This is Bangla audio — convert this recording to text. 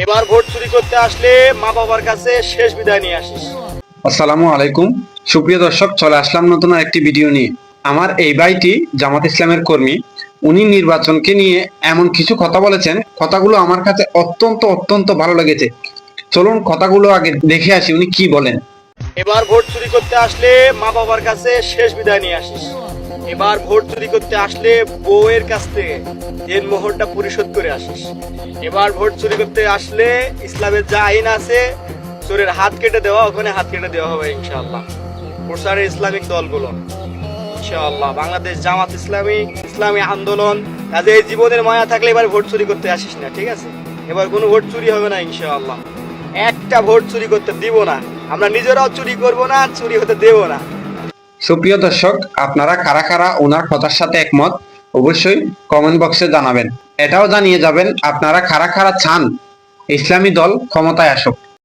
এবার ভোট চুরি করতে আসলে মা বাবার কাছে শেষ বিদায় নিয়ে আসিস। আসসালামু আলাইকুম। সুপ্রিয় দর্শক, চলে আসলাম নতুন একটি ভিডিও নিয়ে। আমার এই ভাইটি জামাত ইসলামের কর্মী। উনি নির্বাচনকে নিয়ে এমন কিছু কথা বলেছেন, কথাগুলো আমার কাছে অত্যন্ত অত্যন্ত ভালো লেগেছে। চলুন কথাগুলো আগে দেখে আসি উনি কি বলেন। এবার ভোট চুরি করতে আসলে মা বাবার কাছে শেষ বিদায় নিয়ে আসিস। এবার ভোট চুরি করতে আসলে বউয়ের কাছ থেকে দেনমোহরটা পরিশোধ করে আসিস। এবার ভোট চুরি করতে আসলে ইসলামের যা আইন আছে, চোরের হাত কেটে দেওয়া, ওখানে হাত কেটে দেওয়া হবে ইনশাআল্লাহ। প্রচারের ইসলামিক দলগুলো ইনশাআল্লাহ, বাংলাদেশ জামাত ইসলামী, ইসলামী আন্দোলন। কাজে এই জীবনের মায়া থাকলে এবার ভোট চুরি করতে আসিস না, ঠিক আছে? এবার কোনো ভোট চুরি হবে না ইনশাআল্লাহ। একটা ভোট চুরি করতে দিব না, আমরা নিজেরাও চুরি করব না, চুরি হতে দেব না। সুপ্রিয় দর্শক, আপনারা কারা কারা ওনার কথার সাথে একমত অবশ্যই কমেন্ট বক্সে জানাবেন। এটাও জানিয়ে যাবেন আপনারা কারা কারা চান ইসলামী দল ক্ষমতায় আসুক।